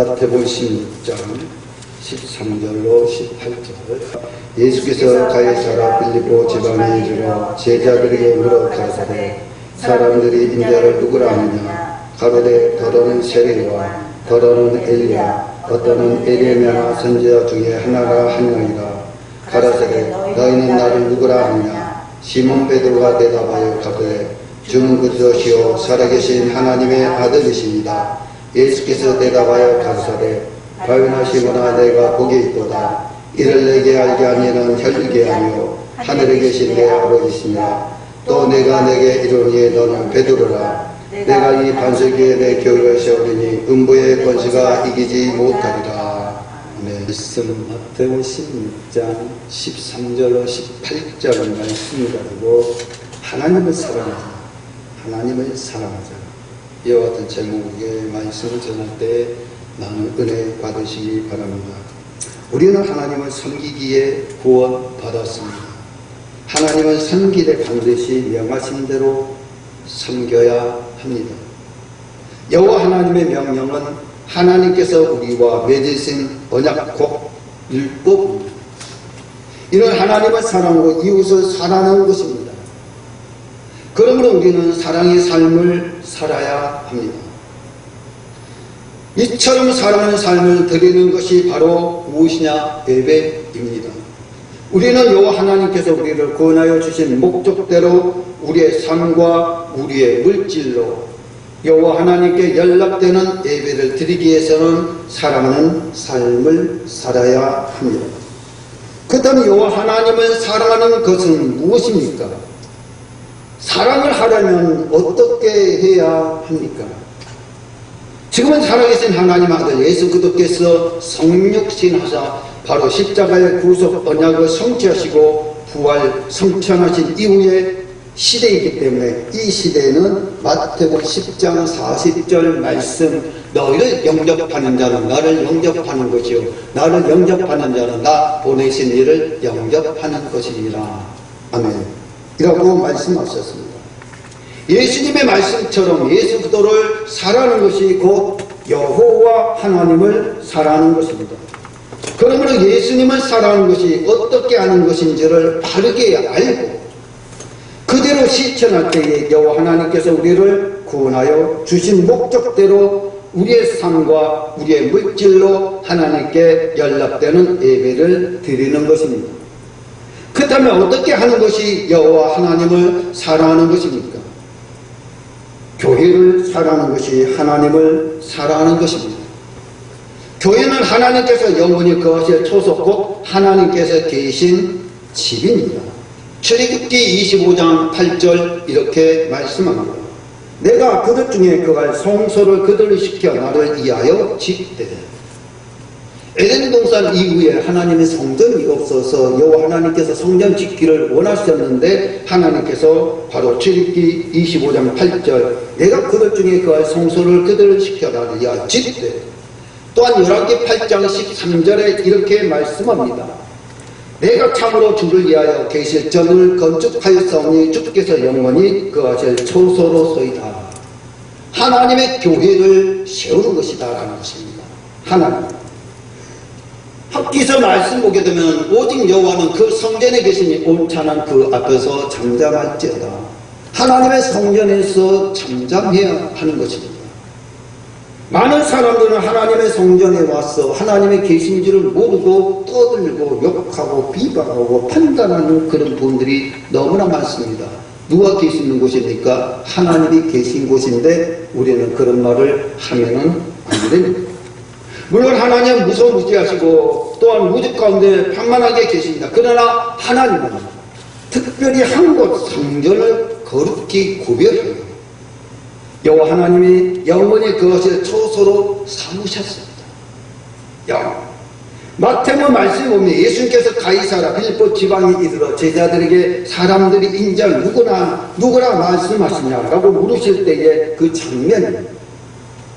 마태복음 16장 13절로 18절. 예수께서 가이사랴 빌립보 지방에 이르러 제자들에게 물어 가라사대 사람들이 인자를 누구라 하느냐. 가로되 더러는 세례요한 더러는 엘리야 어떠는 에레미야 선지자 중에 하나라 하느니라. 가라사대 너희는 나를 누구라 하느냐. 시몬 베드로가 대답하여 가로되 주는 그리스도시요 살아계신 하나님의 아들이십니다. 예수께서 대답하여 가라사대 바요나 시몬아 내가 복이 있도다. 이를 내게 알게 하니는 혈육이 아니요 하늘에 계신 내 아버지시니라. 또 내가 내게 이르노니 너는 베드로라. 내가 이 반석 위에 내 교회를 세우리니 음부의 권세가 이기지 못하리라. 네, 말씀 마태복음 16장 13절로 18절 말씀 가지고 하나님을 사랑하자, 하나님을 사랑하자, 이와 같은 제목의 말씀을 전할 때 나는 은혜 받으시기 바랍니다. 우리는 하나님을 섬기기에 구원받았습니다. 하나님을 섬기되 반드시 명하신 대로 섬겨야 합니다. 여호와 하나님의 명령은 하나님께서 우리와 맺으신 언약 곧 율법입니다. 이는 하나님을 사랑하고 이웃을 사랑하는 것입니다. 그러므로 우리는 사랑의 삶을 살아야 합니다. 이처럼 사랑하는 삶을 드리는 것이 바로 무엇이냐? 예배입니다. 우리는 여호와 하나님께서 우리를 구원하여 주신 목적대로 우리의 삶과 우리의 물질로 여호와 하나님께 연락되는 예배를 드리기 위해서는 사랑하는 삶을 살아야 합니다. 그렇다면 여호와 하나님을 사랑하는 것은 무엇입니까? 사랑을 하려면 어떻게 해야 합니까? 지금은 살아계신 하나님 아들 예수 그리스도께서 성육신하사 바로 십자가의 구속 언약을 성취하시고 부활 성천하신 이후의 시대이기 때문에 이 시대에는 마태복음 10장 40절 말씀 너희를 영접하는 자는 나를 영접하는 것이요 나를 영접하는 자는 나 보내신 이를 영접하는 것이니라. 아멘. 이라고 말씀하셨습니다. 예수님의 말씀처럼 예수 그리스도를 사랑하는 것이 곧 여호와 하나님을 사랑하는 것입니다. 그러므로 예수님을 사랑하는 것이 어떻게 하는 것인지를 바르게 알고 그대로 실천할 때에 여호와 하나님께서 우리를 구원하여 주신 목적대로 우리의 삶과 우리의 물질로 하나님께 연락되는 예배를 드리는 것입니다. 그렇다면 어떻게 하는 것이 여호와 하나님을 사랑하는 것입니까? 교회를 사랑하는 것이 하나님을 사랑하는 것입니다. 교회는 하나님께서 영원히 그것의 초석 곧 하나님께서 계신 집입니다. 출애굽기 25장 8절 이렇게 말씀합니다. 내가 그들 중에 그갈 성소를 그들을 시켜 나를 위하여 짓되. 에덴 동산 이후에 하나님의 성전이 없어서 여호와 하나님께서 성전 짓기를 원하셨는데 하나님께서 바로 출애굽기 25장 8절 내가 그들 중에 그할 성소를 그들을 시켜 나를 위하여 짓되. 또한 열왕기 8장 13절에 이렇게 말씀합니다. 내가 참으로 주를 위하여 계실 전을 건축하였사오니 주께서 영원히 그하실 초소로서이다. 하나님의 교회를 세우는 것이다 라는 것입니다. 하나님 학기서 말씀 보게 되면 오직 여호와는 그 성전에 계시니 온찬한 그 앞에서 잠잠할지어다. 하나님의 성전에서 잠잠해야 하는 것입니다. 많은 사람들은 하나님의 성전에 와서 하나님의 계신지를 모르고 떠들고 욕하고 비방하고 판단하는 그런 분들이 너무나 많습니다. 누가 계시는 곳입니까? 하나님이 계신 곳인데 우리는 그런 말을 하면은 안 됩니다. 물론 하나님은 무소무지하시고 또한 우주 가운데 평안하게 계십니다. 그러나 하나님은 특별히 한 곳 성전을 거룩히 구별해요. 여호와 하나님이 영원히 그것을 초소로 삼으셨습니다. 마태복음 말씀에 보면 예수님께서 가이사랴 빌립보 지방에 이르러 제자들에게 사람들이 인자를 누구라 말씀하시냐라고 물으실 때의 그 장면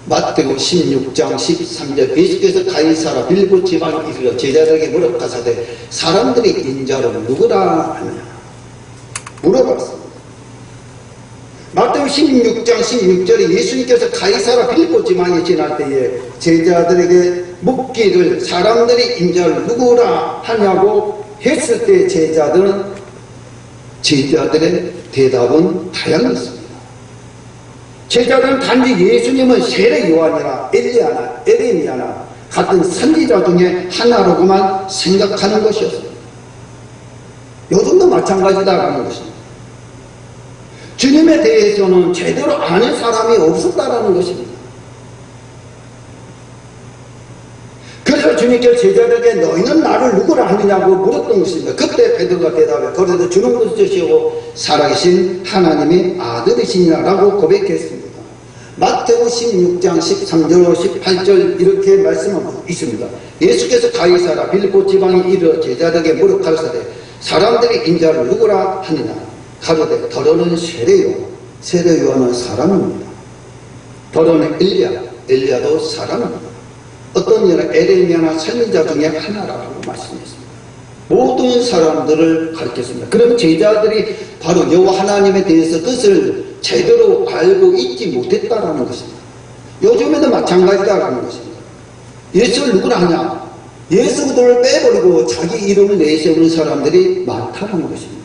마태복음 16장 13절 예수께서 가이사랴 빌립보 지방에 이르러 제자들에게 물어 가사대 사람들이 인자를 누구라 하느냐 물어봤습니다. 마태복음 16장 16절에 예수님께서 가이사라 빌립보 지방에 지날 때에 제자들에게 묻기를 사람들이 인자를 누구라 하냐고 했을 때 제자들의 대답은 다양했습니다. 제자들은 단지 예수님은 세례 요한이나 엘리야나 에레미야나 같은 선지자 중에 하나로고만 생각하는 것이었습니다. 요즘도 마찬가지다라는 것입니다. 주님에 대해서는 제대로 아는 사람이 없었다라는 것입니다. 그래서 주님께서 제자들에게 너희는 나를 누구라 하느냐고 물었던 것입니다. 그때 베드로가 대답해 그래도 주는 것이시고 살아계신 하나님의 아들이시냐라고 고백했습니다. 마태복음 16장 13절 18절 이렇게 말씀하고 있습니다. 예수께서 가이사라 빌립보 지방에 이르러 제자들에게 물어 가르치되 사람들이 인자를 누구라 하느냐 가로되 더러는 세례 요한은 사람입니다. 더러는 엘리야도 사람입니다. 어떤 이는 에레미야나 선지자 중에 하나라고 말씀했습니다. 모든 사람들을 가르쳤습니다. 그러면 제자들이 바로 여호와 하나님에 대해서 뜻을 제대로 알고 있지 못했다라는 것입니다. 요즘에도 마찬가지다라는 것입니다. 예수를 누구라 하냐? 예수 그들을 빼버리고 자기 이름을 내세우는 사람들이 많다는 것입니다.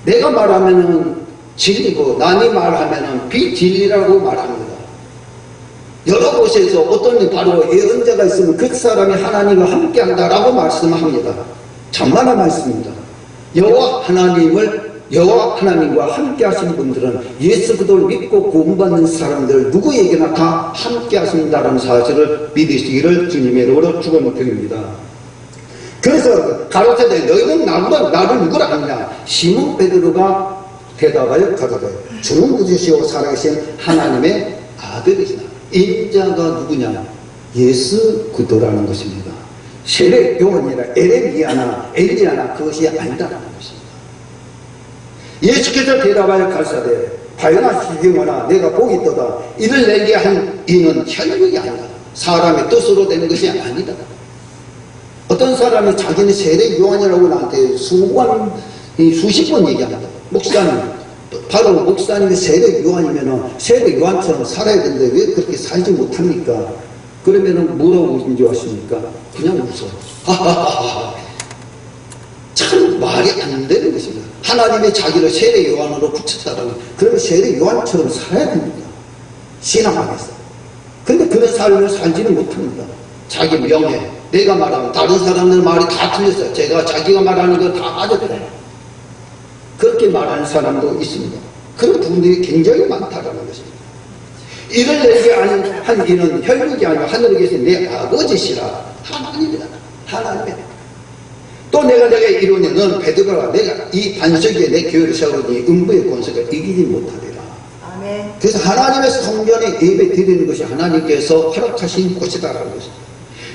내가 말하면은 진리고 남이 말하면은 비진리라고 말합니다. 여러 곳에서 어떤 바로 예언자가 있으면 그 사람이 하나님과 함께한다라고 말씀합니다. 천만의 말씀입니다. 여호와 하나님과 함께하신 분들은 예수 그리스도를 믿고 구원받는 사람들 누구에게나 다 함께하신다는 사실을 믿으시기를 주님의 이름으로 축원드립니다. 그래서 가로채되 너희는 나를 누구라 하느냐? 시몬 베드로가 대답하여 가로되 주는 그주시오 살아계신 하나님의 아들이시나. 인자가 누구냐? 예수 그리스도라는 것입니다. 세례 요한이라 에레미야나 엘리야나 그것이 아니다라는 것입니다. 예수께서 대답하여 가르치되 바요나시경하나 내가 복이 있도다. 이를 내게 한 이는 혈육이 아니다. 사람의 뜻으로 되는 것이 아니다. 어떤 사람이 자기는 세례 요한이라고 나한테 수십 번 얘기합니다. 목사님, 바로 목사님이 세례 요한이면은 세례 요한처럼 살아야 되는데 왜 그렇게 살지 못합니까? 그러면은 뭐라고 인지하십니까? 그냥 웃어. 하하하하. 참 말이 안 되는 것입니다. 하나님의 자기를 세례 요한으로 붙였다라는. 그러면 세례 요한처럼 살아야 됩니다. 신앙하겠어. 근데 그런 삶을 살지는 못합니다. 자기 명예, 내가 말하면 다른 사람들 말이 다 틀렸어요. 자기가 말하는 거 다 맞았다. 그렇게 말하는 사람도 있습니다. 그런 분들이 굉장히 많다라는 것입니다. 이를 내게 한 이는 혈육이 아니라 하늘에 계신 내 아버지시라. 하나님이다. 하나님이다. 또 내게 이르노니 너는 베드로라. 내가 이 반석에 내 교회를 세우니 음부의 권세가 이기지 못하리라. 아멘. 그래서 하나님의 성전에 예배 드리는 것이 하나님께서 허락하신 곳이다라는 것입니다.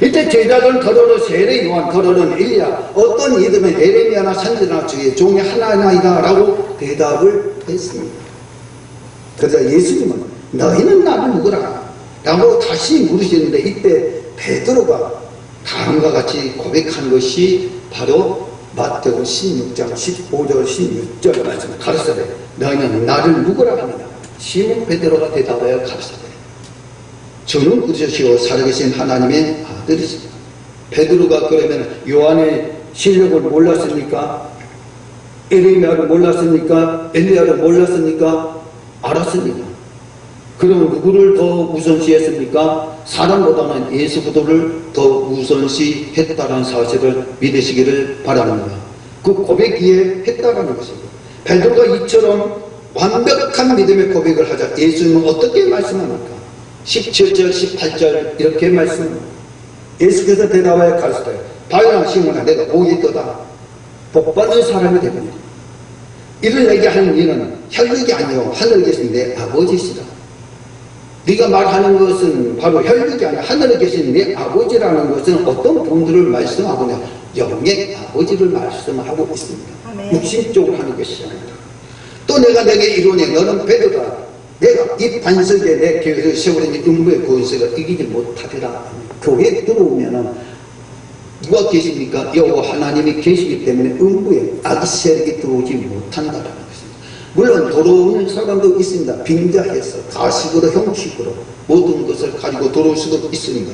이때 제자들은 더러는 세례 요한, 더러는 엘리야, 어떤 이들은 에레미야나 선지자 중에 종의 하나이다 라고 대답을 했습니다. 그래서 예수님은 너희는 나를 누구라? 라고 다시 물으시는데 이때 베드로가 다음과 같이 고백한 것이 바로 마태복음 16장 15절 16절 말씀 가르쳐대 너희는 나를 누구라 하느냐? 시몬 베드로가 대답하여 가르쳐대 주는 그리스도시요 살아계신 하나님의 아들이십니다. 베드로가 그러면 요한의 실력을 몰랐습니까? 에레미야를 몰랐습니까? 엘리야를 몰랐습니까? 알았습니다. 그럼 누구를 더 우선시했습니까? 사람보다는 예수 그리스도를 더 우선시했다는 사실을 믿으시기를 바랍니다. 그 고백기에 했다라는 것입니다. 베드로가 이처럼 완벽한 믿음의 고백을 하자 예수님은 어떻게 말씀합니까? 17절 18절 이렇게 말씀합니다. 예수께서 대답하여 가르치되 바요나 시몬아 내가 복이 있도다. 복받는 사람이 되거니와 이를 내게 하는 이는 혈육이 아니요 하늘에 계신 내 아버지시다. 네가 말하는 것은 바로 혈육이 아니라 하늘에 계신 내 아버지라는 것은 어떤 분들을 말씀하거냐 영의 아버지를 말씀하고 있습니다. 아멘. 육신적으로 하는 것이 아니다. 또 내가 내게 이르노니 너는 베드로다. 내가 이 반석에 내 교회를 세우려니 음부의 권세가 이기지 못하리라. 교회에 들어오면은 누가 계십니까? 여호와 하나님이 계시기 때문에 음부에 악세력이 들어오지 못한다라는 것입니다. 물론 돌아오는 사람도 있습니다. 빙자해서 가식으로 형식으로 모든 것을 가지고 돌아올 수도 있습니다.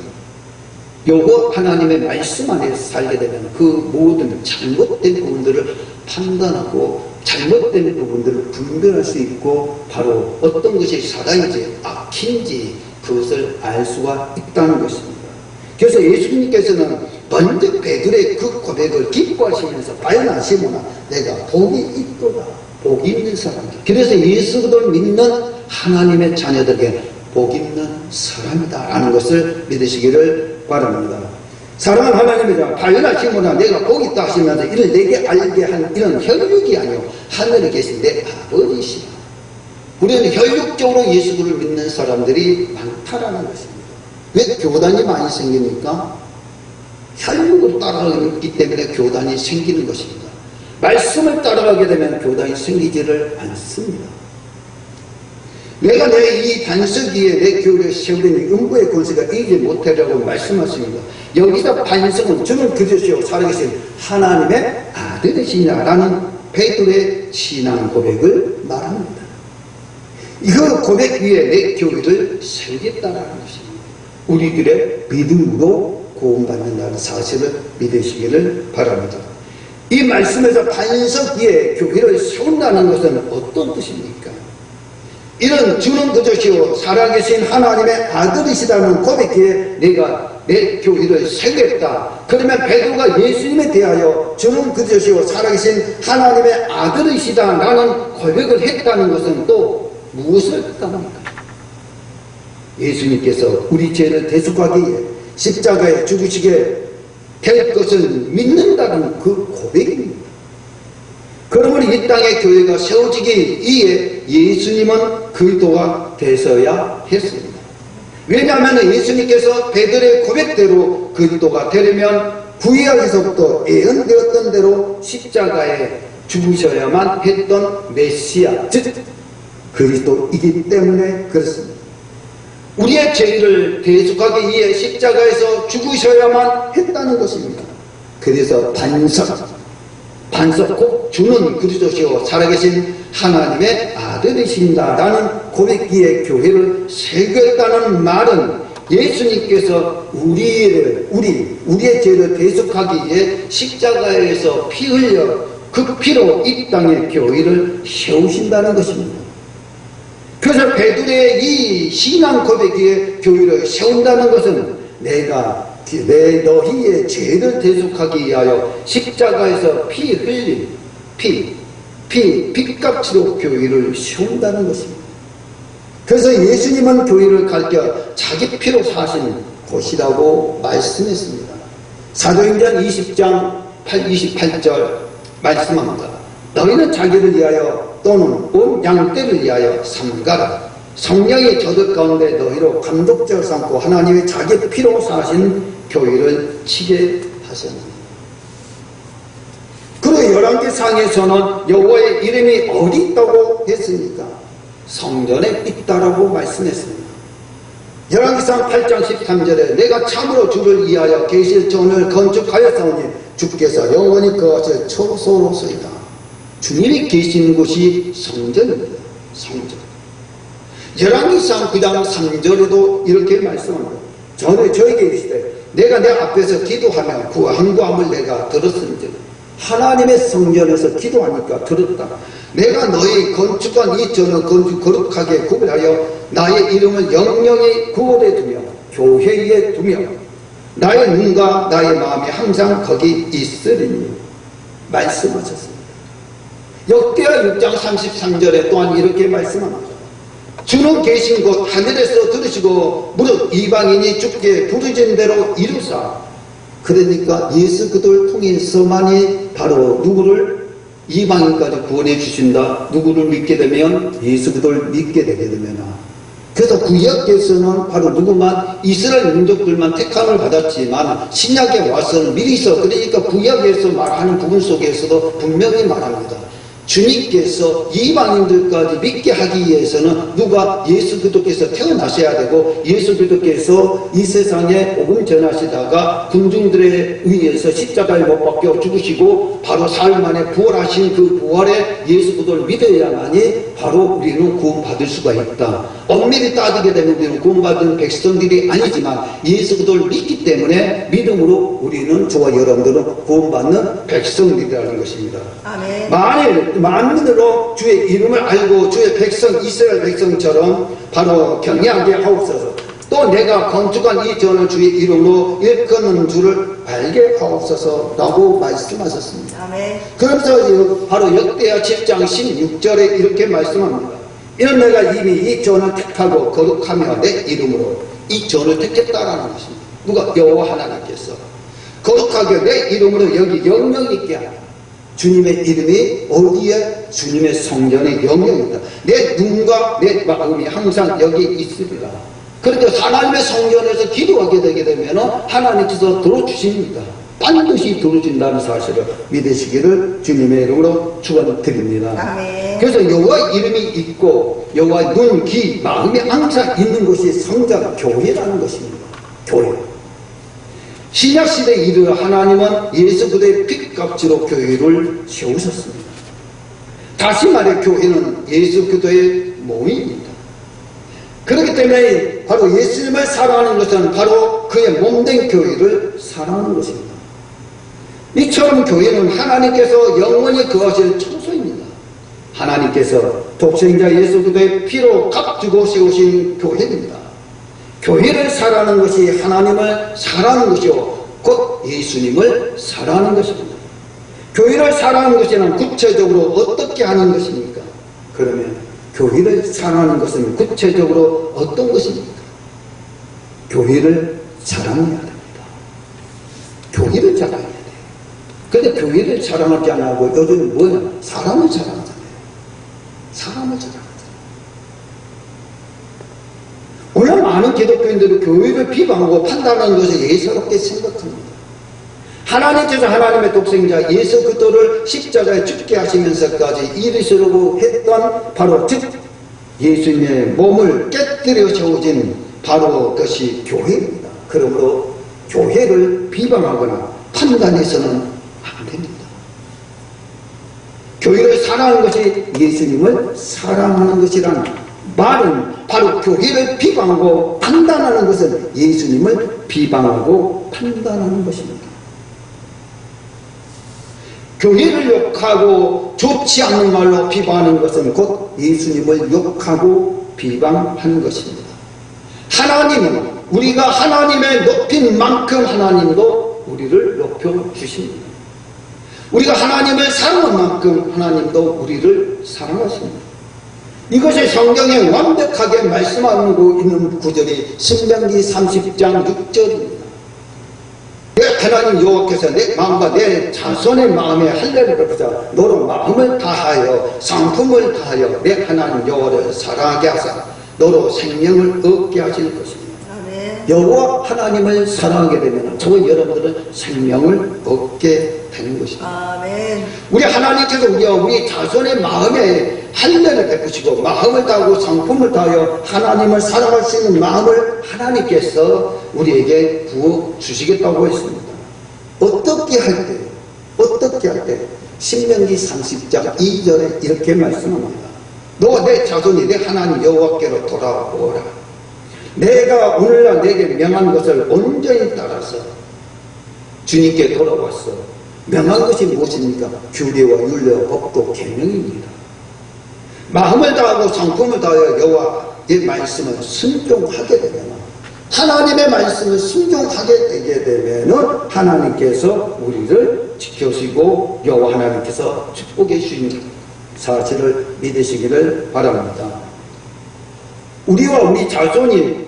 요거 하나님의 말씀 안에서 살게 되면 그 모든 잘못된 부분들을 판단하고 잘못된 부분들을 분별할 수 있고 바로 어떤 것이 사랑인지 악인지 그것을 알 수가 있다는 것입니다. 그래서 예수님께서는 먼저 베드로의 그 고백을 기뻐하시면서 발언하시구나. 내가 복이 있도다. 복이 있는 사람이다. 그래서 예수 그리스도를 믿는 하나님의 자녀들에게 복 있는 사람이다 라는 것을 믿으시기를 바랍니다. 사랑하는 하나님이자 발언하시구나. 내가 복이 있다 하시면서 이를 내게 알게 한 이런 혈육이 아니요 하늘에 계신 내 아버지시라. 우리는 혈육적으로 예수 그리스도를 믿는 사람들이 많다라는 것입니다. 왜 교단이 많이 생깁니까? 혈육을 따라가기 때문에 교단이 생기는 것입니다. 말씀을 따라가게 되면 교단이 생기지를 않습니다. 내가 내 이 반석 위에 내 교회를 세우려니 음부의 권세가 이기지 못하리라고 말씀하십니다. 여기서 반석은 주는 그리스도시요 살아계신 하나님의 아들이시냐라는 베드로의 신앙 고백을 말합니다. 이거 고백 위에 내 교회를 세우겠다라는 것입니다. 우리들의 믿음으로 구원받는다는 사실을 믿으시기를 바랍니다. 이 말씀에서 반석 위에 교회를 세운다는 것은 어떤 뜻입니까? 이런 주는 그저시오 살아계신 하나님의 아들이시다는 고백기에 내가 내 교회를 세우겠다. 그러면 베드로가 예수님에 대하여 주는 그저시오 살아계신 하나님의 아들이시다라는 고백을 했다는 것은 또 무엇을 뜻합니까? 예수님께서 우리 죄를 대속하기 위해 십자가에 죽으시게 될 것을 믿는다는 그 고백입니다. 그러므로 이 땅의 교회가 세워지기 위해 예수님은 그리스도가 되셔야 했습니다. 왜냐하면 예수님께서 베드로의 고백대로 그리스도가 되려면 구약에서부터 예언되었던 대로 십자가에 죽으셔야만 했던 메시아, 즉 그리스도이기 때문에 그렇습니다. 우리의 죄를 대속하기 위해 십자가에서 죽으셔야만 했다는 것입니다. 그래서 반석 곧 주는 그리스도시요 살아계신 하나님의 아들이신다라는 고백기에 교회를 세우겠다는 말은 예수님께서 우리의 죄를 대속하기 위해 십자가에서 피 흘려 그 피로 이 땅의 교회를 세우신다는 것입니다. 그래서 베드로의 이 신앙 고백기에 교회를 세운다는 것은 내가 너희의 죄를 대속하기 위하여 십자가에서 피 흘린 핏값으로 교회를 세운다는 것입니다. 그래서 예수님은 교회를 가르쳐 자기 피로 사신 곳이라고 말씀했습니다. 사도행전 20장 28절 말씀합니다. 너희는 자기를 위하여 또는 온 양떼를 위하여 삼가라. 성령이 저들 가운데 너희로 감독자를 삼고 하나님의 자기 피로 사신 교회를 치게 하셨느니라. 그리고 열왕기상에서는 여호와의 이름이 어디 있다고 했습니까? 성전에 있다라고 말씀했습니다. 열왕기상 8장 13절에 내가 참으로 주를 위하여 계실전을 건축하였사오니 주께서 영원히 거하실 초소로소이다. 주님이 계시는 곳이 성전입니다. 성전. 열왕기상 9장 3절에도 이렇게 말씀합니다. 전에 저에게 이르시되 내가 내 앞에서 기도하며 그 한구함을 내가 들었은즉 하나님의 성전에서 기도하니까 들었다. 내가 너희 건축한 이 전을 거룩하게 구별하여 나의 이름을 영영히 구원에 두며 교회에 두며 나의 눈과 나의 마음이 항상 거기 있으리니 말씀하셨습니다. 역대하 6장 33절에 또한 이렇게 말씀합니다. 주는 계신 곳 하늘에서 들으시고 무릇 이방인이 주께 부르짖는 대로 이루사. 그러니까 예수 그리스도를 통해서만이 바로 누구를 이방인까지 구원해 주신다. 누구를 믿게 되면 예수 그리스도를 믿게 되게 되면. 그래서 구약에서는 바로 누구만 이스라엘 민족들만 택함을 받았지만 신약에 와서는 미리서 그러니까 구약에서 말하는 부분 속에서도 분명히 말합니다. 주님께서 이방인들까지 믿게 하기 위해서는 누가 예수 그리스도께서 태어나셔야 되고 예수 그리스도께서 이 세상에 복음 전하시다가 군중들에 의해서 십자가에 못 박혀 죽으시고 바로 사흘 만에 부활하신 그 부활의 예수 그리스도를 믿어야만이 바로 우리는 구원받을 수가 있다. 엄밀히 따지게 되면 우리는 구원받은 백성들이 아니지만 예수 그리스도를 믿기 때문에 믿음으로 우리는 저와 여러분들은 구원받는 백성들이라는 것입니다. 아멘. 만일 만민으로 주의 이름을 알고 주의 백성 이스라엘 백성처럼 바로 경외하게 하옵소서. 또 내가 건축한 이 전을 주의 이름으로 일컫는 줄을 알게 하옵소서라고 말씀하셨습니다. 아멘. 그러면서 바로 역대하 7장 16절에 이렇게 말씀합니다. 이는 내가 이미 이 전을 택하고 거룩하며 내 이름으로 이 전을 택했다라는 것입니다. 누가? 여호와 하나님께서 거룩하게 내 이름으로 여기 영영 있게 하라. 주님의 이름이 어디에? 주님의 성전의 영영이다. 내 눈과 내 마음이 항상 여기 있으리라. 그러니까 하나님의 성전에서 기도하게 되게 되면 하나님께서 들어주십니다. 반드시 들어준다는 사실을 믿으시기를 주님의 이름으로 축원드립니다. 아멘. 그래서 여호와 이름이 있고 여호와 눈, 귀, 마음이 항상 있는 것이 성전, 교회라는 것입니다. 교회. 신약시대에 이르러 하나님은 예수 그리스도의 핏값으로 교회를 세우셨습니다. 다시 말해 교회는 예수 그리스도의 몸입니다. 그렇기 때문에 바로 예수님을 사랑하는 것은 바로 그의 몸된 교회를 사랑하는 것입니다. 이처럼 교회는 하나님께서 영원히 거하실 처소입니다. 하나님께서 독생자 예수 그리스도의 피로 값주고 세우신 교회입니다. 교회를 사랑하는 것이 하나님을 사랑하는 것이요 곧 예수님을 사랑하는 것입니다. 교회를 사랑하는 것은 구체적으로 어떻게 하는 것입니까? 그러면 교회를 사랑하는 것은 구체적으로 어떤 것입니까? 교회를 사랑해야 됩니다. 교회를 사랑해야 돼요. 그런데 교회를 사랑하지 않고 요즘은 뭐야? 사람을 사랑하잖아요. 사람을 사랑하잖아요. 오늘 많은 기독교인들은 교회를 비방하고 판단하는 것을 예사롭게 생각합니다. 하나님께서 하나님의 독생자 예수 그리스도를 십자가에 죽게 하시면서까지 이르시려고 했던 바로 즉 예수님의 몸을 깨뜨려 세워진 바로 그것이 교회입니다. 그러므로 교회를 비방하거나 판단해서는 안 됩니다. 교회를 사랑하는 것이 예수님을 사랑하는 것이라는 말은 바로 교회를 비방하고 판단하는 것은 예수님을 비방하고 판단하는 것입니다. 교회를 욕하고 좋지 않는 말로 비방하는 것은 곧 예수님을 욕하고 비방하는 것입니다. 하나님은 우리가 하나님의 높인 만큼 하나님도 우리를 높여주십니다. 우리가 하나님을 사랑한 만큼 하나님도 우리를 사랑하십니다. 이것이 성경에 완벽하게 말씀하고 있는 구절이 신명기 30장 6절입니다. 내 하나님 여호와께서 내 마음과 내 자손의 마음에 할례를 베푸사 너로 마음을 다하여 상품을 다하여 내 하나님 여호와를 사랑하게 하사 너로 생명을 얻게 하실 것입니다. 여호와 하나님을 사랑하게 되면 저와 여러분들은 생명을 얻게 되는 것입니다. 아멘. 우리 하나님께서 우리 자손의 마음에 할례를 베푸시고 마음을 다하고 상품을 다하여 하나님을 사랑할 수 있는 마음을 하나님께서 우리에게 부어주시겠다고 했습니다. 어떻게 할 때? 어떻게 할 때? 신명기 30장 2절에 이렇게 말씀합니다. 너 내 자손이 내 하나님 여호와께로 돌아오라. 내가 오늘날 내게 명한 것을 온전히 따라서 주님께 돌아왔어. 명한 것이 무엇입니까? 규례와 율례와 법도 계명입니다. 마음을 다하고 상품을 다하여 여호와의 말씀을 순종하게 되면 하나님의 말씀을 순종하게 되게 되면 하나님께서 우리를 지켜주시고 여호와 하나님께서 축복해 주시는 사실을 믿으시기를 바랍니다. 우리와 우리 자손이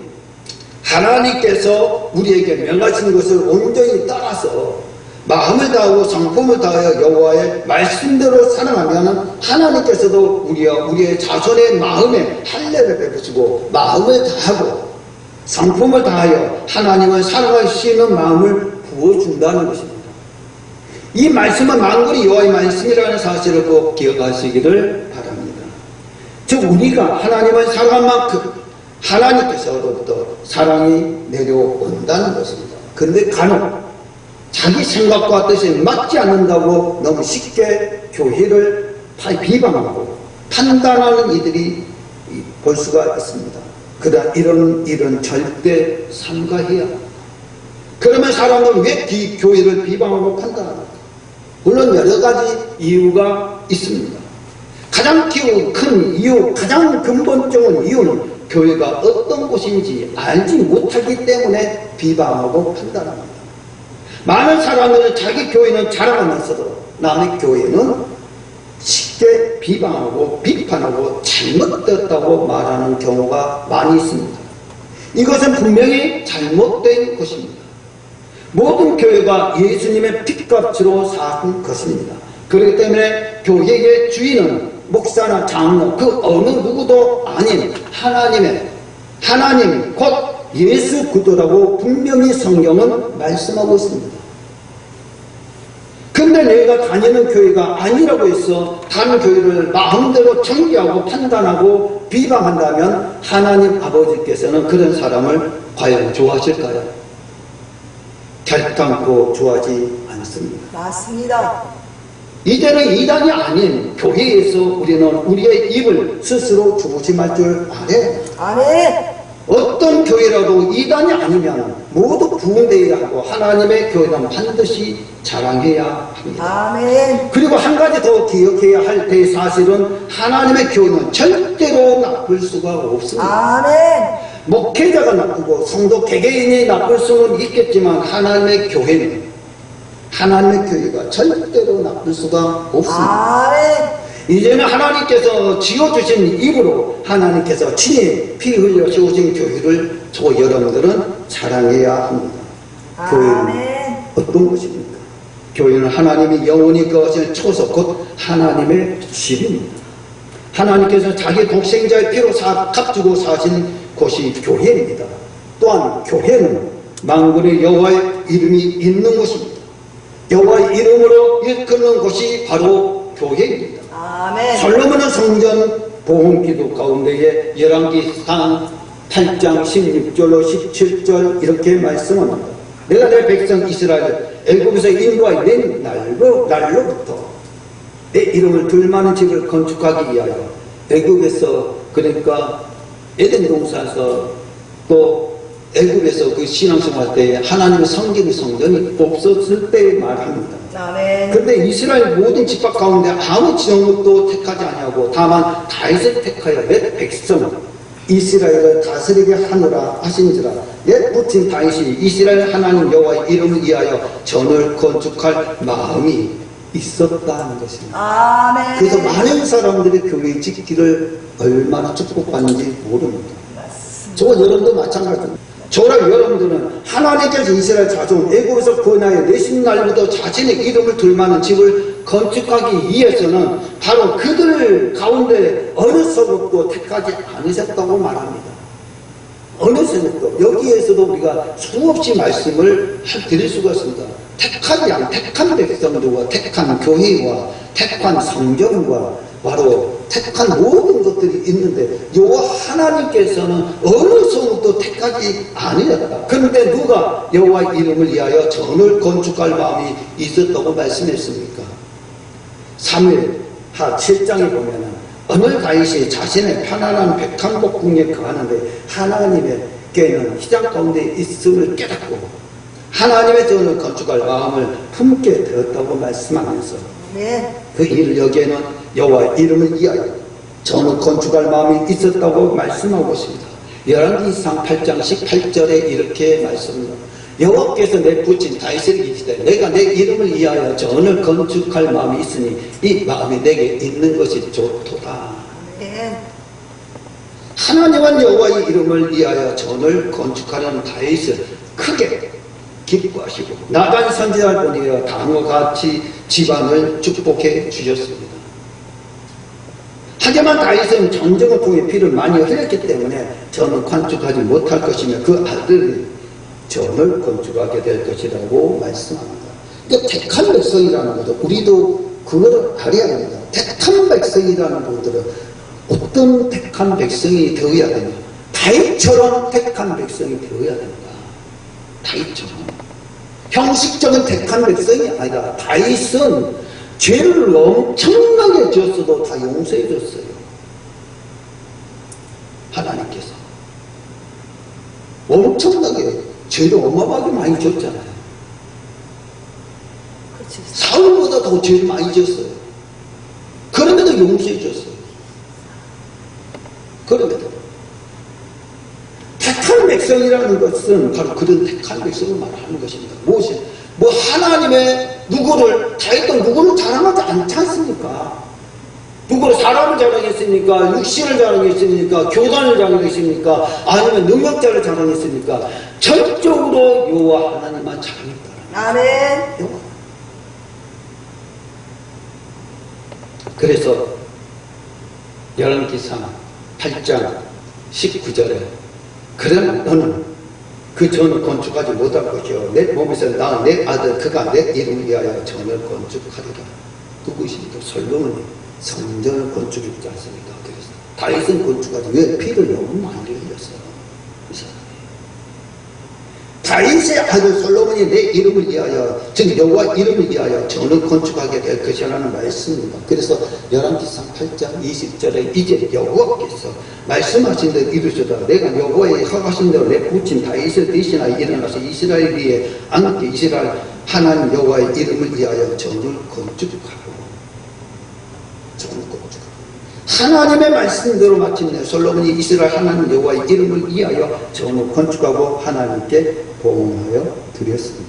하나님께서 우리에게 명하신 것을 온전히 따라서 마음을 다하고 상품을 다하여 여호와의 말씀대로 사랑하면 하나님께서도 우리의 자손의 마음에 할례를 베푸시고 마음을 다하고 상품을 다하여 하나님을 사랑할 수 있는 마음을 부어준다는 것입니다. 이 말씀은 만군의 여호와의 말씀이라는 사실을 꼭 기억하시기를 바랍니다. 즉 우리가 하나님을 사랑한 만큼 하나님께서로부터 사랑이 내려온다는 것입니다. 그런데 간혹 자기 생각과 뜻이 맞지 않는다고 너무 쉽게 교회를 비방하고 판단하는 이들이 볼 수가 있습니다. 그러나 이런 일은 절대 삼가해야 합니다. 그러면 사람은 왜 교회를 비방하고 판단합니까? 물론 여러 가지 이유가 있습니다. 가장 큰 이유, 가장 근본적인 이유는 교회가 어떤 곳인지 알지 못하기 때문에 비방하고 판단합니다. 많은 사람들은 자기 교회는 자랑하면서도 남의 교회는 쉽게 비방하고 비판하고 잘못되었다고 말하는 경우가 많이 있습니다. 이것은 분명히 잘못된 것입니다. 모든 교회가 예수님의 핏값으로 산 것입니다. 그렇기 때문에 교회의 주인은 목사나 장로 그 어느 누구도 아닌 하나님 곧 예수 그리스도라고 분명히 성경은 말씀하고 있습니다. 근데 내가 다니는 교회가 아니라고 해서 다른 교회를 마음대로 정죄하고 판단하고 비방한다면 하나님 아버지께서는 그런 사람을 과연 좋아하실까요? 결단코 좋아하지 않습니다. 맞습니다. 이제는 이단이 아닌 교회에서 우리는 우리의 입을 스스로 조심할 줄 알아요. 아멘. 어떤 교회라도 이단이 아니면 모두 부흥되어야 하고 하나님의 교회는 반드시 자랑해야 합니다. 아멘. 그리고 한 가지 더 기억해야 할 대사실은 하나님의 교회는 절대로 나쁠 수가 없습니다. 아멘. 목회자가 나쁘고 성도 개개인이 나쁠 수는 있겠지만 하나님의 교회가 절대로 나쁠 수가 없습니다. 아멘. 이제는 하나님께서 지어주신 입으로 하나님께서 친히 피 흘려 세우신 교회를 여러분들은 자랑해야 합니다. 교회는 어떤 것입니까? 교회는 하나님이 영원히 거하실 초석 곧 하나님의 집입니다. 하나님께서 자기 독생자의 피로 값주고 사신 곳이 교회입니다. 또한 교회는 만군의 여호와의 이름이 있는 곳입니다. 여호와의 이름으로 일컫는 곳이 바로 교회입니다. 아멘. 솔로몬은 성전 보훈기도 가운데에 열왕기상 8장 16절로 17절 이렇게 말씀합니다. 내가 내 백성 이스라엘 애굽에서 인도하여 날로부터 내 이름을 둘 만한 집을 건축하기 위하여 애굽에서 그러니까 에덴 동산에서 또 애굽에서 그 신앙생활 때에 하나님의 섬기는 성전이 없었을 때 말합니다. 아멘. 그런데 이스라엘 모든 집합 가운데 아무 지역도 택하지 아니하고 다만 다윗을 택하여 내 백성 이스라엘을 다스리게 하노라 하신지라. 내 부친 다윗이 이스라엘 하나님 여호와의 이름을 위하여 전을 건축할 마음이 있었다는 것입니다. 아멘. 그래서 많은 사람들이 교회 짓기를 얼마나 축복받는지 모릅니다. 저와 여러분도 마찬가지입니다. 저랑 여러분들은 하나님께서 이스라엘 자손 애굽에서 구원하여 내신 날부터 자신의 이름을 둘 만한 집을 건축하기 위해서는 바로 그들 가운데 어느 세력도 택하지 않으셨다고 말합니다. 어느 세력도. 여기에서도 우리가 수없이 말씀을 드릴 수가 있습니다. 택한 백성들과 택한 교회와 택한 성경과 바로 택한 모든 것들이 있는데 여호와 하나님께서는 어느 성도 택하지 않으셨다. 그런데 누가 여호와의 이름을 위하여 전을 건축할 마음이 있었다고 말씀했습니까? 사무엘하 7장에 보면은 어느 다윗이 자신의 편안한 백향복궁에 거하는데 하나님께는 휘장 가운데 있음을 깨닫고 하나님의 전을 건축할 마음을 품게 되었다고 말씀하면서 그 일 여기에는 여호와의 이름을 위하여 전을 건축할 마음이 있었다고 말씀하고 있습니다. 열왕기상 8장 18절에 이렇게 말씀합니다. 여호와께서 내 부친 다윗에게 이르시되 내가 내 이름을 위하여 전을 건축할 마음이 있으니 이 마음이 내게 있는 것이 좋도다. 하나님은 여호와의 이름을 위하여 전을 건축하는 다윗을 크게 기뻐하시고 나단 선지자를 보내어 다음과 같이 집안을 축복해 주셨습니다. 하지만 다윗은 전쟁을 통해 피를 많이 흘렸기 때문에 전을 건축하지 못할 것이며 그 아들이 전을 건축하게 될 것이라고 말씀합니다. 그러니까 택한 백성이라는 거죠. 우리도 그거를 알아야 합니다. 택한 백성이라는 분들은 어떤 택한 백성이 되어야 되냐. 다윗처럼 택한 백성이 되어야 된다. 다윗처럼. 형식적인 택한 백성이 아니라 다윗은 죄를 엄청나게 지었어도 다 용서해 줬어요. 하나님께서. 엄청나게 죄를 어마어마하게 많이 지었잖아요. 그렇지. 사울보다 더 죄를 많이 지었어요. 그럼에도 용서해 줬어요. 그럼에도. 택한 백성이라는 것은 바로 그런 택한 백성을 말하는 것입니다. 무엇이? 뭐 하나님의 누구를, 자기도 누구를 자랑하지 않지 않습니까? 누구를 사람을 자랑했습니까? 육신을 자랑했습니까? 교단을 자랑했습니까? 아니면 능력자를 자랑했습니까? 전적으로 여호와 하나님만 자랑했다. 아멘. 그래서 열왕기상 8장 19절에 그러나 너는 그 전을 건축하지 못할 것이요 내 몸에서 낳은 내 아들 그가 내 이름을 위하여 전을 건축하리라. 누구십니까? 솔로몬이 성전을 건축했지 않습니까? 그래서 다윗은 건축하지 왜 피를 너무 많이 흘렸어요? 이 사람이. 다윗의 아들 솔로몬이 내 이름을 위하여 즉 여호와 이름을 위하여 전을 건축하게 될 것이라는 말씀입니다. 그래서 열왕기상 8장 20절에 이제 여호와께서 말씀하신 대로 이루시다. 내가 여호와의 허가하신 대로 내 부친 다윗을 대신하여 일어나서 이스라엘 위에 앉게 이스라엘 하나님 여호와의 이름을 위하여 전을 건축하고 하나님의 말씀대로 마침내 솔로몬이 이스라엘 하나님 여호와의 이름을 위하여 전을 건축하고 하나님께 봉헌하여 드렸습니다.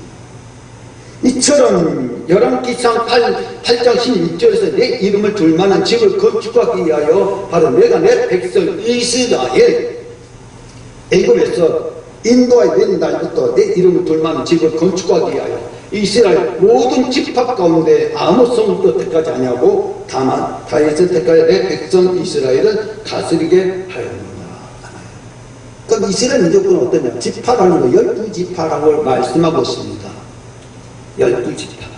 이처럼 열왕기상 8장 16절에서 내 이름을 둘 만한 집을 건축하기 위하여 바로 내가 내 백성 이스라엘 애굽에서 인도하여 낸 날부터 내 이름을 둘 만한 집을 건축하기 위하여 이스라엘 모든 집합 가운데 아무 성도 택하지 아니하고 다만 다윗을 택하여 내 백성 이스라엘을 다스리게 하였느니라. 그럼 이스라엘 민족은 어떠냐? 지파라는 거 12지파라고 말씀하고 있습니다. 12지파.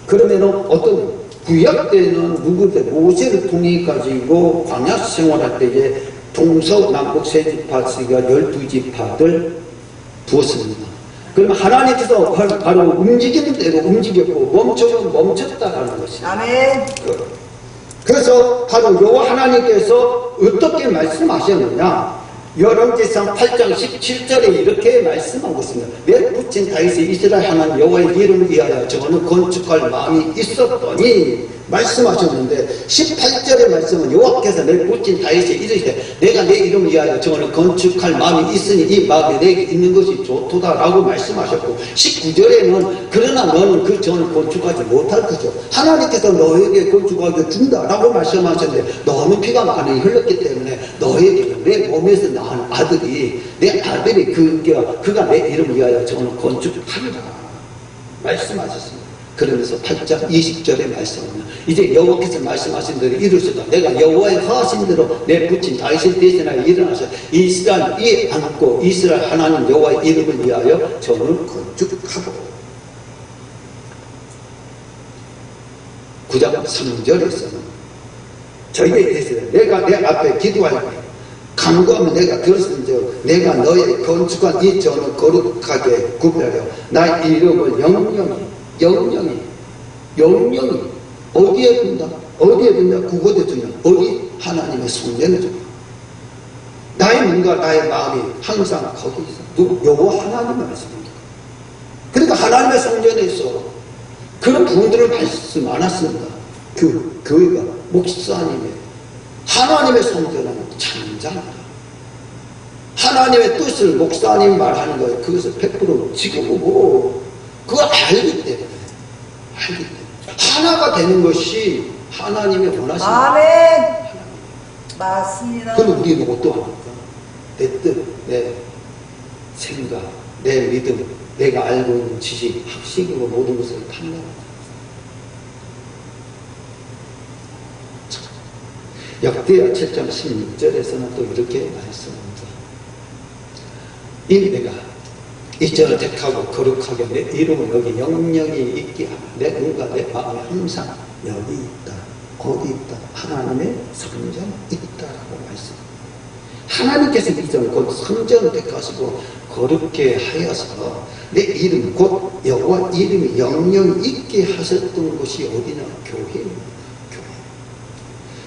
그러면 어떤 구약 때는 누구때 모세를 통해 가지고 광야 생활할 때에 동서남북 세 지파씨가 12지파를 두었습니다. 그러면 하나님께서 바로 움직이는 대로 움직였고 멈추면 멈췄다라는 것입니다. 아멘. 그래서 바로 여호와 하나님께서 어떻게 말씀하셨느냐? 열왕기상 8장 17절에 이렇게 말씀하고 있습니다. 내 부친 다윗이 이스라엘 하나님 여호와의 이름을 위하여 저는 건축할 마음이 있었더니 말씀하셨는데 18절의 말씀은 여호와께서 내 부친 다윗이 이르시되 내가 내 이름을 위하여 저는 건축할 마음이 있으니 이 마음이 내게 있는 것이 좋도다라고 말씀하셨고 19절에는 그러나 너는 그 전을 건축하지 못할 것이요 하나님께서 너에게 건축하게 준다라고 말씀하셨는데 너는 피가 많이 흘렀기 때문에 너에게 내 몸에서 낳은 아들이 내 아들이 그가 내 이름을 위하여 저는 건축하리라 말씀하셨습니다. 그러면서 8장 20절에 말씀하면 이제 여호와께서 말씀하신 대로 이루시다. 내가 여호와의 허하신 대로 내 부친 다윗을 대신하여 일어나서 이스라엘 위에 앉고 이스라엘 하나님 여호와의 이름을 위하여 전을 건축하고 9장 3절에서는 저희에 대해서 내가 내 앞에 기도할 때 간구하면 내가 들었은즉 내가 너의 건축한 이 전을 거룩하게 구별하여 나의 이름을 영영이 어디에 둔다? 어디에 두냐? 그곳에 두냐? 어디? 하나님의 성전에 두냐? 나의 눈과 나의 마음이 항상 거기 있어. 여호와 하나님의 말씀입니다. 그러니까 하나님의 성전에서 그런 부분들을 말씀 안 했습니다. 그 교회가 목사님의 하나님의 성전은 찬장하다. 하나님의 뜻을 목사님 말하는 거예요. 그것을 100% 지켜보고 그걸 알기 때문에 하나가 되는 것이 하나님의 원하시는 아멘. 맞습니다. 그런데 우리는 어떠합니까? 내 뜻, 내 생각, 내 믿음, 내가 알고 있는 지식, 학식으로 모든 것을 탐내합니다. 역대하 7장 16절에서는 또 이렇게 말씀합니다. 이 내가 이전을 택하고 거룩하게 내 이름을 여기 영영이 있게 하라. 내 눈과 내 마음에 항상 여기 있다. 어디 있다? 하나님의 성전에 있다라고 말씀. 하나님께서 이전 곧 성전을 택하시고 거룩게 하여서 내 이름 곧 여호와 이름이 영영 있게 하셨던 곳이 어디냐? 교회입니다. 교회.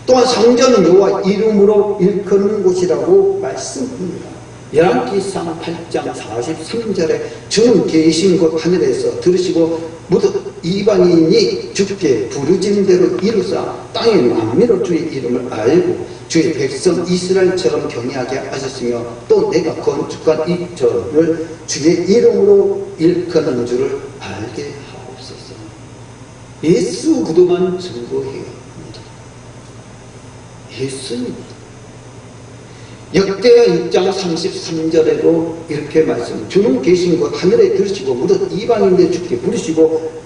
또한 성전은 여호와 이름으로 일컫는 곳이라고 말씀합니다. 열왕기상 8장 43절에 주는 계신 곳 하늘에서 들으시고 무릇 이방인이 주께 부르짖는 대로 이루사 땅의 만민으로 주의 이름을 알고 주의 백성 이스라엘처럼 경외하게 하셨으며 또 내가 건축한 이 절을 주의 이름으로 일컫는 줄을 알게 하옵소서. 예수 그도만 증거해야 합니다. 예수입니다. 역대하 6장 33절에도 이렇게 말씀. 주는 계신 곳 하늘에 들으시고 무릇 이방인들 주께 부르시고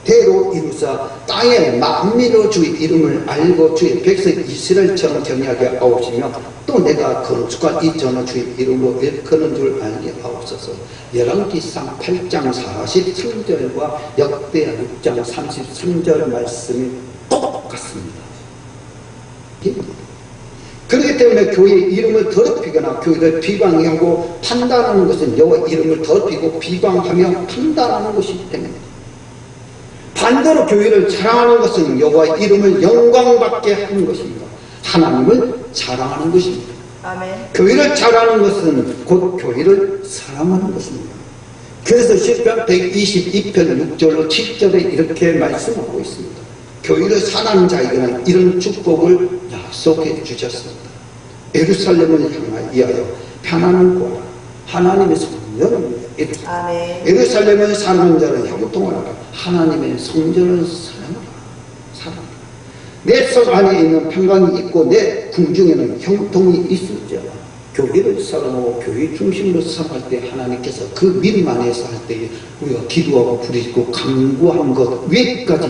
대로 이루사 땅의 만민으로 주의 이름을 알고 주의 백성 이스라엘처럼 경외하게 하옵시며 또 내가 건축한 이 전을 주의 이름으로 일컫는 줄 알게 하옵소서. 열왕기상 8장 43절과 역대하 6장 33절 말씀이 똑같습니다. 그렇기 때문에 교회의 이름을 더럽히거나 교회를 비방하고 판단하는 것은 여호와 이름을 더럽히고 비방하며 판단하는 것이기 때문에, 반대로 교회를 자랑하는 것은 여호와 이름을 영광받게 하는 것입니다. 하나님을 자랑하는 것입니다. 아멘. 교회를 자랑하는 것은 곧 교회를 사랑하는 것입니다. 그래서 시편 122편 6절로 7절에 이렇게 말씀하고 있습니다. 교회를 사랑하는 자에게는 이런 축복을 약속해 주셨습니다. 예루살렘을 향하여 평안을 구하라. 하나님의 성전을 아멘. 예루살렘을 사는 자를 형통하라. 하나님의 성전을 사랑하라. 내 성 안에 있는 평강이 있고 내 궁중에는 형통이 있을지어다. 교회를 사랑하고 교회 중심으로 살아갈 때 하나님께서 그 믿음 안에서 할 때에 우리가 기도하고 부르짖고 간구한 것 외까지,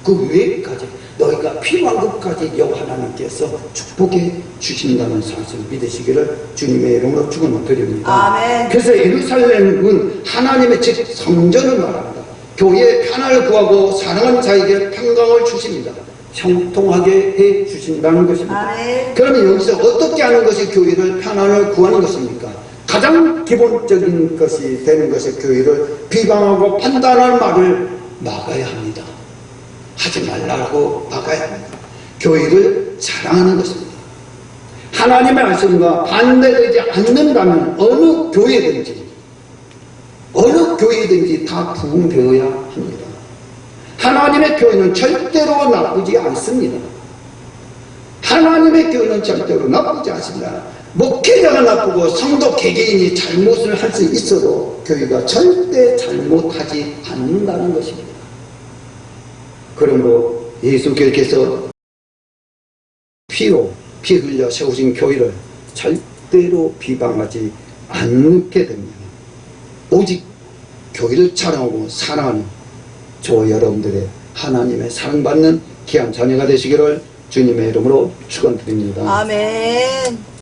그 외까지 너희가 필요한 것까지 여호와 하나님께서 축복해 주신다는 사실을 믿으시기를 주님의 이름으로 축원드립니다. 아멘. 그래서 예루살렘은 하나님의 즉 성전을 말합니다. 교회의 편안을 구하고 사랑하는 자에게 평강을 주십니다. 형통하게 해 주신다는 것입니다. 아멘. 그러면 여기서 어떻게 하는 것이 교회를 편안을 구하는 것입니까? 가장 기본적인 것이 되는 것이 교회를 비방하고 판단하는 말을 막아야 합니다. 하지 말라고 막아야 합니다. 교회를 사랑하는 것입니다. 하나님의 말씀과 반대되지 않는다면 어느 교회든지 다 부흥되어야 합니다. 하나님의 교회는 절대로 나쁘지 않습니다. 하나님의 교회는 절대로 나쁘지 않습니다. 목회자가 나쁘고 성도 개개인이 잘못을 할 수 있어도 교회가 절대 잘못하지 않는다는 것입니다. 그러므로 예수께서 피 흘려 세우신 교회를 절대로 비방하지 않게 됩니다. 오직 교회를 사랑하고 사랑하는 저 여러분들의 하나님의 사랑받는 귀한 자녀가 되시기를 주님의 이름으로 축원드립니다. 아멘.